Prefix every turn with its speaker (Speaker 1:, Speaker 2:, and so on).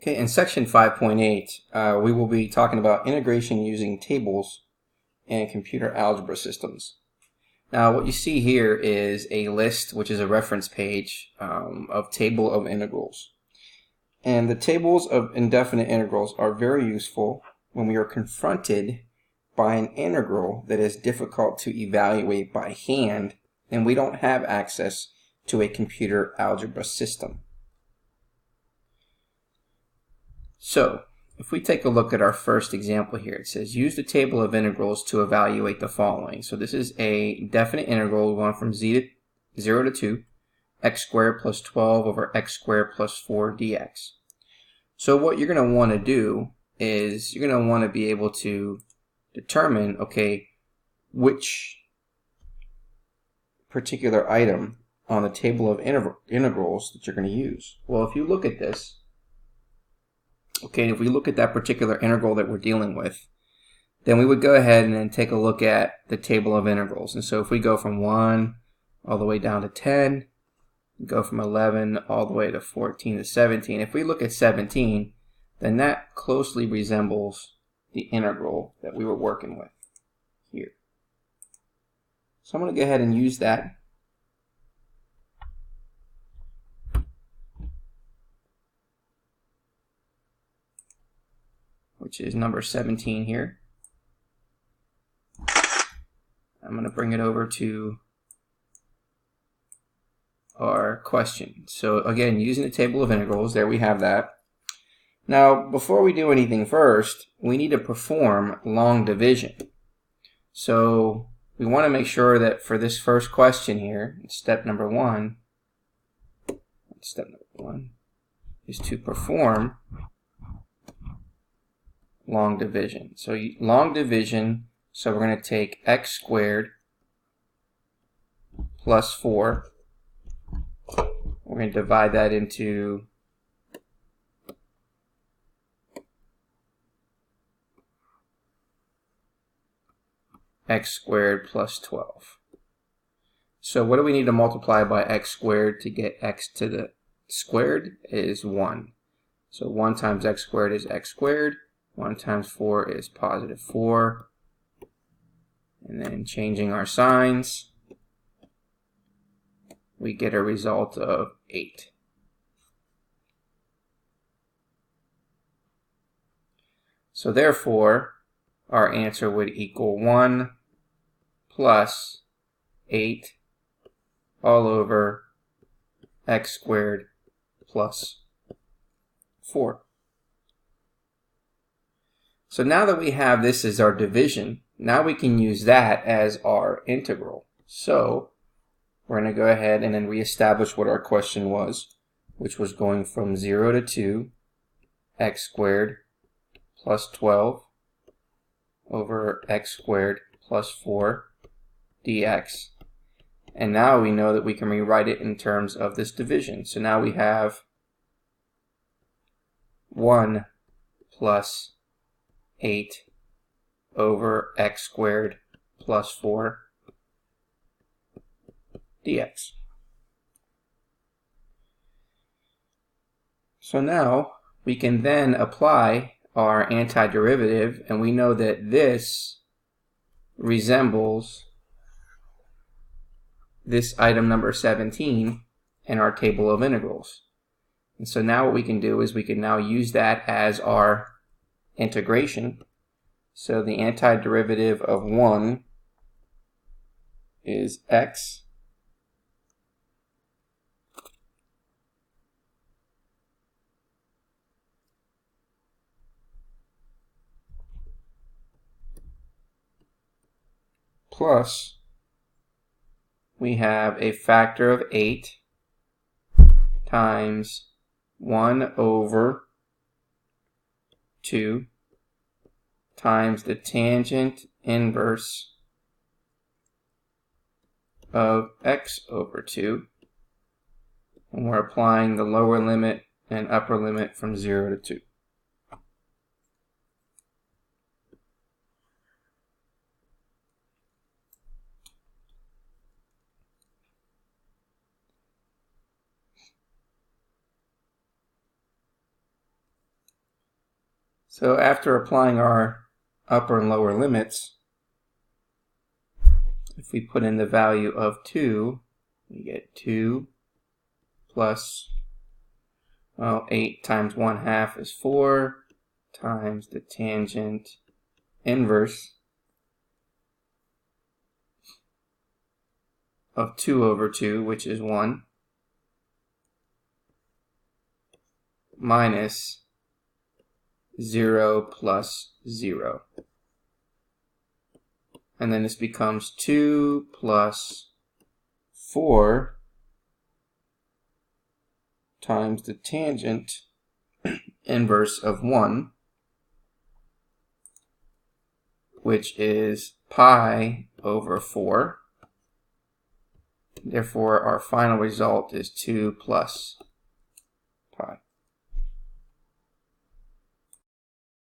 Speaker 1: Okay, in section 5.8, we will be talking about integration using tables and computer algebra systems. Now, what you see here is a list, which is a reference page of table of integrals. And the tables of indefinite integrals are very useful when we are confronted by an integral that is difficult to evaluate by hand and we don't have access to a computer algebra system. So, if we take a look at our first example here, it says use the table of integrals to evaluate the following. So this is a definite integral going from 0 to 2, x squared plus 12 over x squared plus 4 dx. So what you're going to want to do is you're going to want to be able to determine, okay, which particular item on the table of integrals that you're going to use. Well, if you look at this, okay, if we look at that particular integral that we're dealing with, then we would go ahead and then take a look at the table of integrals. And so if we go from 1 all the way down to 10, go from 11 all the way to 14 to 17, if we look at 17, then that closely resembles the integral that we were working with here. So I'm going to go ahead and use that. Which is number 17 here. I'm going to bring it over to our question. So again, using the table of integrals, there we have that. Now, before we do anything first, we need to perform long division. So we want to make sure that for this first question here, step number one is to perform long division. So long division, so we're going to take x squared plus 4. We're going to divide that into x squared plus 12. So what do we need to multiply by x squared to get x to the squared is 1. So 1 times x squared is x squared. 1 times 4 is positive 4. And then changing our signs, we get a result of 8. So therefore, our answer would equal 1 plus 8 all over x squared plus 4. So now that we have this as our division, now we can use that as our integral. So we're going to go ahead and then reestablish what our question was, which was going from 0 to 2, x squared plus 12 over x squared plus 4 dx. And now we know that we can rewrite it in terms of this division. So now we have 1 plus 8 over x squared plus 4 dx. So now we can then apply our antiderivative, and we know that this resembles this item number 17 in our table of integrals. And so now what we can do is we can now use that as our integration. So the antiderivative of 1 is x plus we have a factor of 8 times 1 over 2 times the tangent inverse of x over 2. And we're applying the lower limit and upper limit from 0 to 2. So after applying our upper and lower limits, if we put in the value of 2, we get 2 plus, well, 8 times 1/2 is 4 times the tangent inverse of 2 over 2, which is 1, minus 0 plus 0. And then this becomes 2 plus 4 times the tangent inverse of 1, which is pi over 4. Therefore, our final result is 2 plus